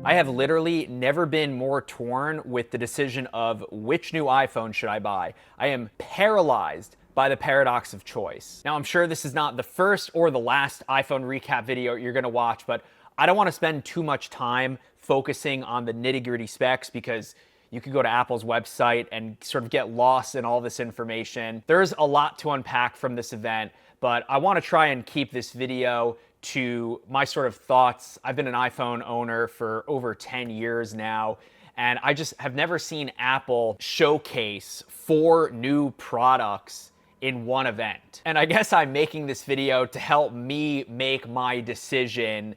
I have literally never been more torn with the decision of which new iPhone should I buy. I am paralyzed by the paradox of choice. Now, I'm sure this is not the first or the last iPhone recap video you're gonna watch, but I don't wanna spend too much time focusing on the nitty-gritty specs because you could go to Apple's website and sort of get lost in all this information. There's a lot to unpack from this event, but I wanna try and keep this video to my sort of thoughts. I've been an iPhone owner for over 10 years now, and I just have never seen Apple showcase 4 new products in one event. And I guess I'm making this video to help me make my decision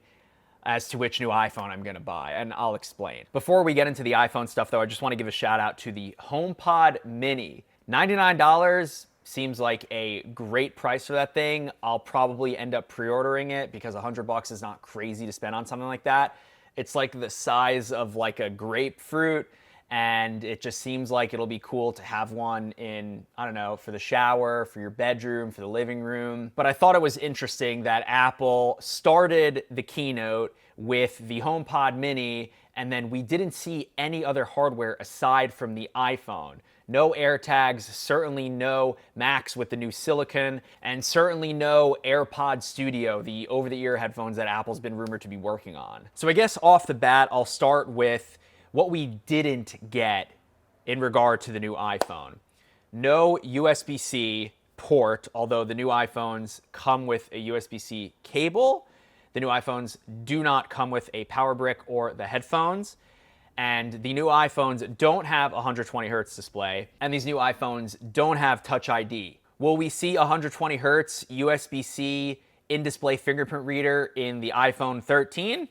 as to which new iPhone I'm gonna buy, and I'll explain. Before we get into the iPhone stuff though, I just wanna give a shout out to the HomePod Mini. $99 seems like a great price for that thing. I'll probably end up pre-ordering it because $100 is not crazy to spend on something like that. It's like the size of like a grapefruit, and it just seems like it'll be cool to have one in, I don't know, for the shower, for your bedroom, for the living room. But I thought it was interesting that Apple started the keynote with the HomePod Mini, and then we didn't see any other hardware aside from the iPhone. No AirTags, certainly no Max with the new silicon, and certainly no AirPod Studio, the over-the-ear headphones that Apple's been rumored to be working on. So I guess off the bat, I'll start with what we didn't get in regard to the new iPhone. No USB-C port, although the new iPhones come with a USB-C cable. The new iPhones do not come with a power brick or the headphones. And the new iPhones don't have a 120 hertz display, and these new iPhones don't have Touch ID. Will we see a 120 hertz USB-C in-display fingerprint reader in the iPhone 13?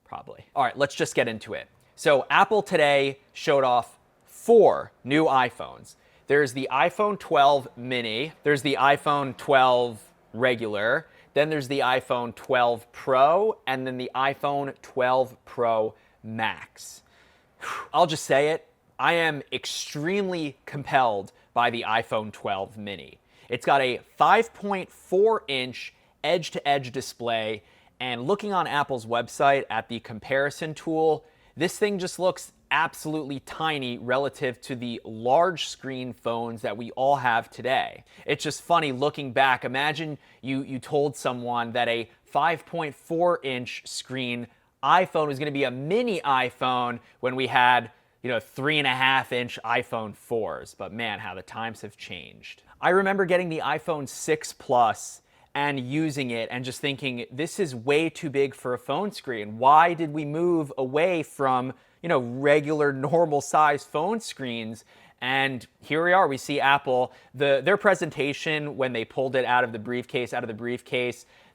Probably. All right, let's just get into it. So Apple today showed off 4 new iPhones. There's the iPhone 12 mini, there's the iPhone 12 regular, then there's the iPhone 12 Pro, and then the iPhone 12 Pro Max. I'll just say it, I am extremely compelled by the iPhone 12 mini. It's got a 5.4-inch edge-to-edge display, and looking on Apple's website at the comparison tool, this thing just looks absolutely tiny relative to the large screen phones that we all have today. It's just funny looking back. Imagine you told someone that a 5.4-inch screen iPhone was going to be a mini iPhone when we had, 3.5-inch iPhone 4s. But man, how the times have changed. I remember getting the iPhone 6 Plus and using it and just thinking, this is way too big for a phone screen. Why did we move away from, regular normal size phone screens? And here we are, we see Apple, their presentation when they pulled it out of the briefcase,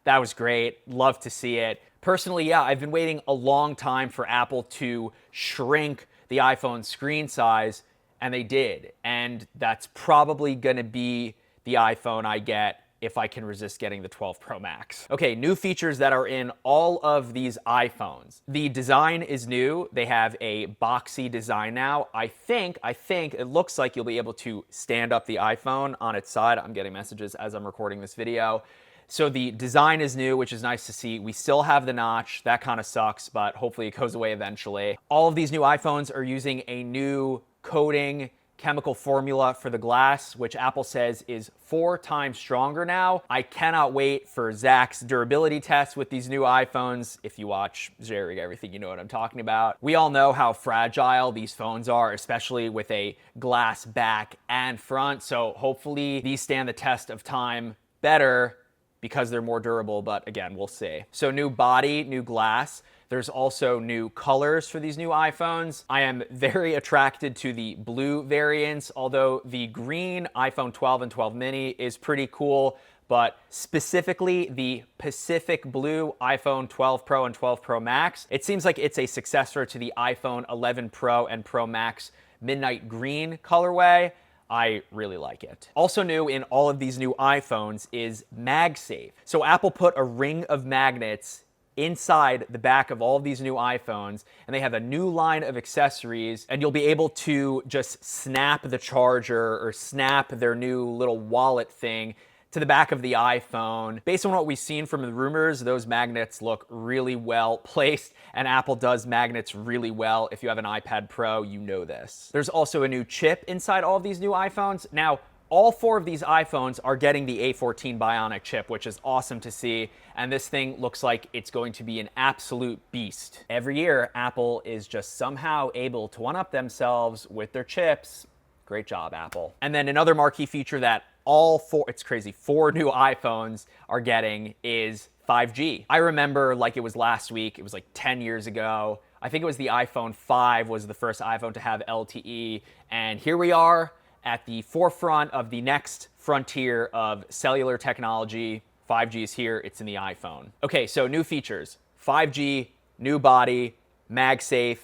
that was great. Love to see it. Personally, yeah, I've been waiting a long time for Apple to shrink the iPhone screen size, and they did. And that's probably gonna be the iPhone I get if I can resist getting the 12 Pro Max. Okay, new features that are in all of these iPhones. The design is new. They have a boxy design now. I think it looks like you'll be able to stand up the iPhone on its side. I'm getting messages as I'm recording this video. So the design is new, which is nice to see. We still have the notch. That kind of sucks, but hopefully it goes away eventually. All of these new iPhones are using a new coating chemical formula for the glass, which Apple says is 4 times stronger now. I cannot wait for Zach's durability test with these new iPhones. If you watch Jerry Everything, you know what I'm talking about. We all know how fragile these phones are, especially with a glass back and front. So hopefully these stand the test of time better because they're more durable, but again, we'll see. So new body, new glass. There's also new colors for these new iPhones. I am very attracted to the blue variants, although the green iPhone 12 and 12 mini is pretty cool, but specifically the Pacific Blue iPhone 12 Pro and 12 Pro Max, it seems like it's a successor to the iPhone 11 Pro and Pro Max Midnight Green colorway. I really like it. Also new in all of these new iPhones is MagSafe. So Apple put a ring of magnets inside the back of all of these new iPhones, and they have a new line of accessories, and you'll be able to just snap the charger or snap their new little wallet thing to the back of the iPhone. Based on what we've seen from the rumors, those magnets look really well placed, and Apple does magnets really well. If you have an iPad Pro, you know this. There's also a new chip inside all of these new iPhones. Now, all 4 of these iPhones are getting the A14 Bionic chip, which is awesome to see, and this thing looks like it's going to be an absolute beast. Every year, Apple is just somehow able to one-up themselves with their chips. Great job, Apple. And then another marquee feature that all 4, it's crazy, 4 new iPhones are getting is 5G. I remember like it was last week, it was like 10 years ago. I think it was the iPhone 5 was the first iPhone to have LTE, and here we are at the forefront of the next frontier of cellular technology. 5G is here, it's in the iPhone. Okay, so new features, 5G, new body, MagSafe,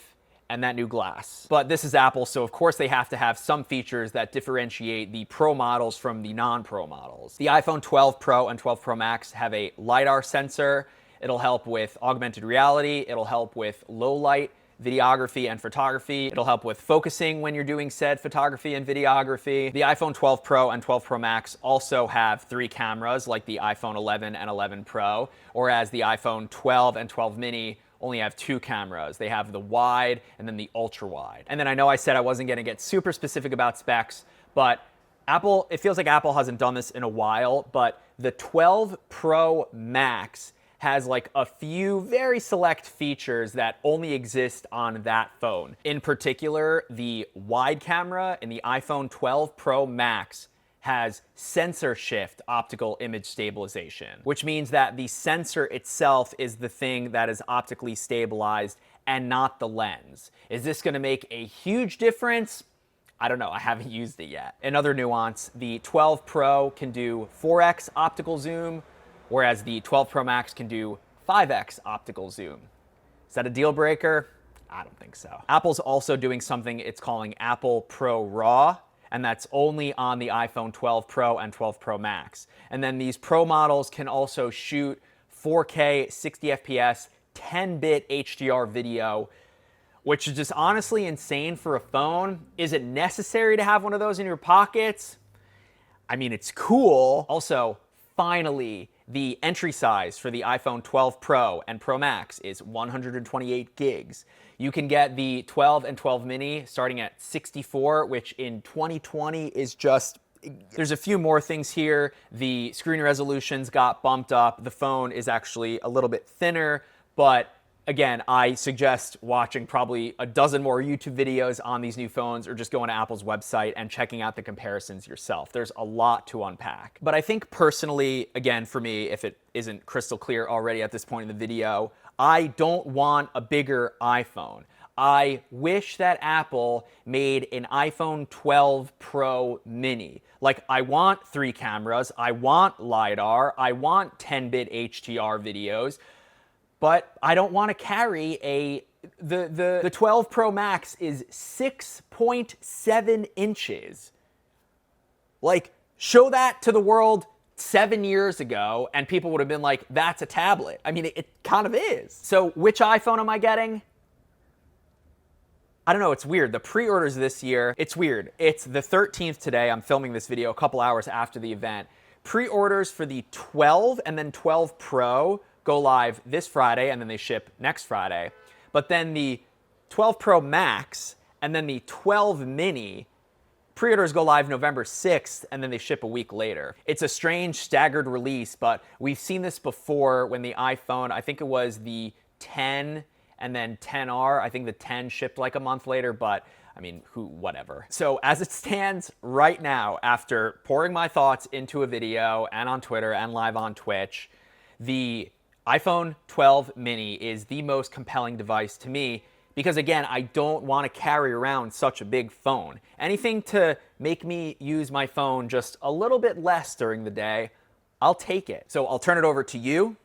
and that new glass. But this is Apple, so of course they have to have some features that differentiate the Pro models from the non-Pro models. The iPhone 12 Pro and 12 Pro Max have a LiDAR sensor. It'll help with augmented reality, it'll help with low light videography and photography. It'll help with focusing when you're doing said photography and videography. The iPhone 12 Pro and 12 Pro Max also have 3 cameras like the iPhone 11 and 11 Pro, whereas the iPhone 12 and 12 mini only have 2 cameras. They have the wide and then the ultra wide. And then I know I said I wasn't gonna get super specific about specs, but Apple, it feels like Apple hasn't done this in a while, but the 12 Pro Max has like a few very select features that only exist on that phone. In particular, the wide camera in the iPhone 12 Pro Max has sensor shift optical image stabilization, which means that the sensor itself is the thing that is optically stabilized and not the lens. Is this gonna make a huge difference? I don't know, I haven't used it yet. Another nuance, the 12 Pro can do 4x optical zoom, whereas the 12 Pro Max can do 5x optical zoom. Is that a deal breaker? I don't think so. Apple's also doing something it's calling Apple Pro RAW, and that's only on the iPhone 12 Pro and 12 Pro Max. And then these Pro models can also shoot 4K 60 FPS 10-bit HDR video, which is just honestly insane for a phone. Is it necessary to have one of those in your pockets? I mean, it's cool. Also, finally, the entry size for the iPhone 12 Pro and Pro Max is 128 gigs. You can get the 12 and 12 mini starting at 64, which in 2020 is just, there's a few more things here. The screen resolutions got bumped up. The phone is actually a little bit thinner, but again, I suggest watching probably a dozen more YouTube videos on these new phones or just going to Apple's website and checking out the comparisons yourself. There's a lot to unpack. But I think personally, again, for me, if it isn't crystal clear already at this point in the video, I don't want a bigger iPhone. I wish that Apple made an iPhone 12 Pro Mini. Like, I want 3 cameras, I want LiDAR, I want 10-bit HDR videos, but I don't want to carry the 12 Pro Max is 6.7 inches. Like, show that to the world 7 years ago, and people would have been like, that's a tablet. I mean, it kind of is. So which iPhone am I getting? I don't know, it's weird. The pre-orders this year, it's weird. It's the 13th today. I'm filming this video a couple hours after the event. Pre-orders for the 12 and then 12 Pro go live this Friday, and then they ship next Friday. But then the 12 Pro Max and then the 12 Mini, pre-orders go live November 6th, and then they ship a week later. It's a strange staggered release, but we've seen this before when the iPhone, I think it was the 10 and then 10R, I think the 10 shipped like a month later, but I mean, whatever. So as it stands right now, after pouring my thoughts into a video and on Twitter and live on Twitch, the iPhone 12 mini is the most compelling device to me because, again, I don't want to carry around such a big phone. Anything to make me use my phone just a little bit less during the day, I'll take it. So I'll turn it over to you.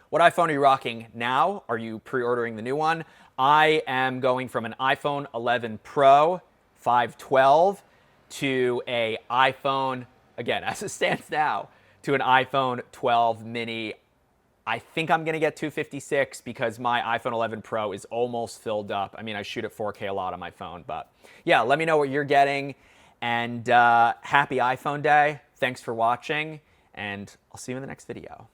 What iPhone are you rocking now? Are you pre-ordering the new one? I am going from an iPhone 11 Pro 512 to a iPhone, again, as it stands now, to an iPhone 12 mini. I think I'm gonna get 256 because my iPhone 11 Pro is almost filled up. I mean, I shoot at 4K a lot on my phone, but yeah, let me know what you're getting. And happy iPhone Day. Thanks for watching. and I'll see you in the next video.